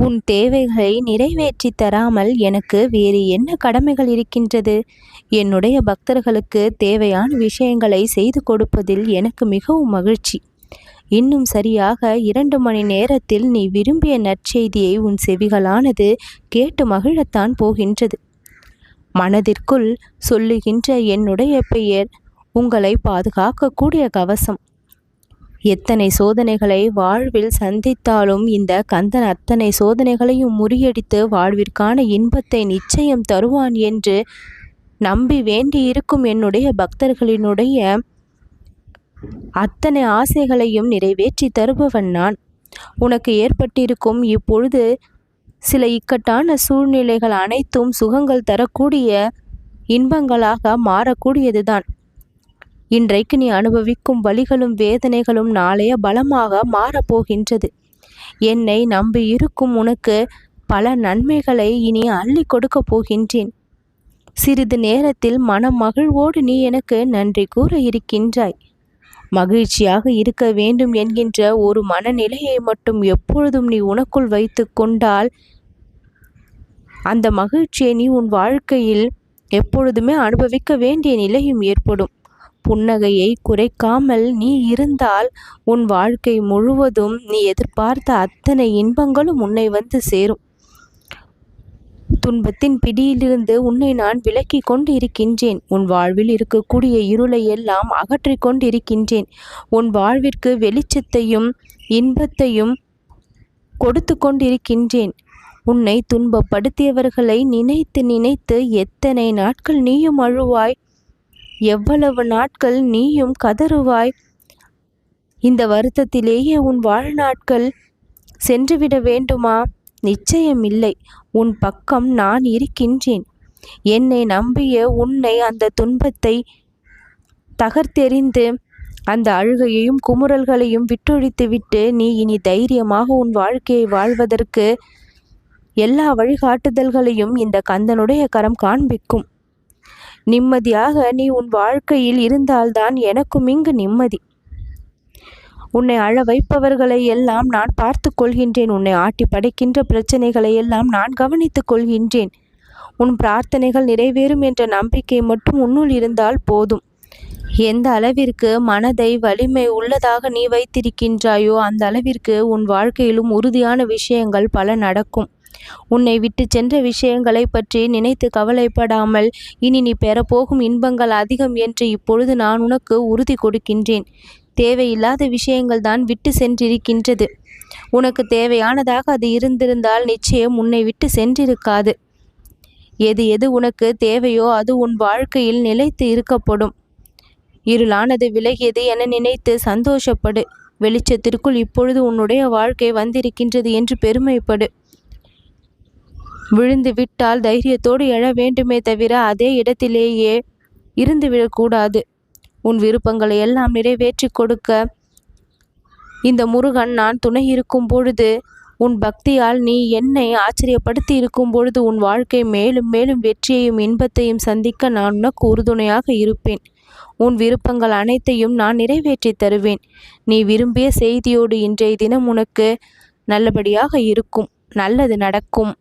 உன் தேவைகளை நிறைவேற்றி தராமல் எனக்கு வேறு என்ன கடமைகள் இருக்கின்றது? என்னுடைய பக்தர்களுக்கு தேவையான விஷயங்களை செய்து கொடுப்பதில் எனக்கு மிகவும் மகிழ்ச்சி. இன்னும் சரியாக 2 மணி நேரத்தில் நீ விரும்பிய நற்செய்தியை உன் செவிகளானது கேட்டு மகிழத்தான் போகின்றது. மனதிற்குள் சொல்லுகின்ற என்னுடைய பெயர் உங்களை பாதுகாக்கக்கூடிய கவசம். எத்தனை சோதனைகளை வாழ்வில் சந்தித்தாலும் இந்த கந்தன் அத்தனை சோதனைகளையும் முறியடித்து வாழ்விற்கான இன்பத்தை நிச்சயம் தருவான் என்று நம்பி வேண்டி இருக்கும் என்னுடைய பக்தர்களினுடைய அத்தனை ஆசைகளையும் நிறைவேற்றி தருபவன் நான். உனக்கு ஏற்பட்டிருக்கும் இப்பொழுது சில இக்கட்டான சூழ்நிலைகள் அனைத்தும் சுகங்கள் தரக்கூடிய இன்பங்களாக மாறக்கூடியதுதான். இன்றைக்கு நீ அனுபவிக்கும் வலிகளும் வேதனைகளும் நாளைய பலமாக மாறப்போகின்றது. என்னை நம்பி இருக்கும் உனக்கு பல நன்மைகளை இனி அள்ளி கொடுக்க போகின்றேன். சிறிது நேரத்தில் மனமகிழ்வோடு நீ எனக்கு நன்றி கூற இருக்கின்றாய். மகிழ்ச்சியாக இருக்க வேண்டும் என்கின்ற ஒரு மனநிலையை மட்டும் எப்பொழுதும் நீ உனக்குள் வைத்து கொண்டால் அந்த மகிழ்ச்சியை நீ உன் வாழ்க்கையில் எப்பொழுதுமே அனுபவிக்க வேண்டிய நிலையும் ஏற்படும். புன்னகையை குறைக்காமல் நீ இருந்தால் உன் வாழ்க்கை முழுவதும் நீ எதிர்பார்த்த அத்தனை இன்பங்களும் உன்னை வந்து சேரும். துன்பத்தின் பிடியிலிருந்து உன்னை நான் விலக்கி கொண்டு இருக்கின்றேன். உன் வாழ்வில் இருக்கக்கூடிய இருளை எல்லாம் அகற்றி கொண்டு இருக்கின்றேன். உன் வாழ்விற்கு வெளிச்சத்தையும் இன்பத்தையும் கொடுத்து கொண்டிருக்கின்றேன். உன்னை துன்பப்படுத்தியவர்களை நினைத்து நினைத்து எத்தனை நாட்கள் நீயும் அழுவாய், எவ்வளவு நாட்கள் நீயும் கதறுவாய். இந்த வருத்தத்திலேயே உன் வாழ்நாட்கள் சென்றுவிட வேண்டுமா? நிச்சயம் இல்லை. உன் பக்கம் நான் இருக்கின்றேன். என்னை நம்பிய உன்னை அந்த துன்பத்தை தகர்த்தெறிந்து அந்த அழுகையையும் குமுறல்களையும் விட்டொழித்துவிட்டு நீ இனி தைரியமாக உன் வாழ்க்கையை வாழ்வதற்கு எல்லா வழிகாட்டுதல்களையும் இந்த கந்தனுடைய கரம் காண்பிக்கும். நிம்மதியாக நீ உன் வாழ்க்கையில் இருந்தால்தான் எனக்கும் இங்கு நிம்மதி. உன்னை அழ வைப்பவர்களை எல்லாம் நான் பார்த்து கொள்கின்றேன். உன்னை ஆட்டி படைக்கின்ற பிரச்சனைகளை எல்லாம் நான் கவனித்துக் கொள்கின்றேன். உன் பிரார்த்தனைகள் நிறைவேறும் என்ற நம்பிக்கை மட்டும் உன்னுள் இருந்தால் போதும். எந்த அளவிற்கு மனதை வலிமை உள்ளதாக நீ வைத்திருக்கின்றாயோ அந்த அளவிற்கு உன் வாழ்க்கையிலும் உறுதியான விஷயங்கள் பல நடக்கும். உன்னை விட்டு சென்ற விஷயங்களை பற்றி நினைத்து கவலைப்படாமல் இனி நீ பெறப்போகும் இன்பங்கள் அதிகம் என்று இப்பொழுது நான் உனக்கு உறுதி கொடுக்கின்றேன். தேவையில்லாத விஷயங்கள் தான் விட்டு சென்றிருக்கின்றது. உனக்கு தேவையானதாக அது இருந்திருந்தால் நிச்சயம் உன்னை விட்டு சென்றிருக்காது. எது எது உனக்கு தேவையோ அது உன் வாழ்க்கையில் நிலைத்து இருக்கப்படும். இருளானது விலகியது என நினைத்து சந்தோஷப்படு. வெளிச்சத்திற்குள் இப்பொழுது உன்னுடைய வாழ்க்கை வந்திருக்கின்றது என்று பெருமைப்படு. விழுந்து விட்டால் தைரியத்தோடு எழ வேண்டுமே தவிர அதே இடத்திலேயே இருந்துவிடக்கூடாது. உன் விருப்பங்களை எல்லாம் நிறைவேற்றி கொடுக்க இந்த முருகன் நான் துணை இருக்கும் பொழுது, உன் பக்தியால் நீ என்னை ஆச்சரியப்படுத்தி இருக்கும் பொழுது உன் வாழ்க்கை மேலும் மேலும் வெற்றியையும் இன்பத்தையும் சந்திக்க நான் உனக்கு உறுதுணையாக இருப்பேன். உன் விருப்பங்கள் அனைத்தையும் நான் நிறைவேற்றி தருவேன். நீ விரும்பிய செய்தியோடு இன்றைய தினம் உனக்கு நல்லபடியாக இருக்கும். நல்லது நடக்கும்.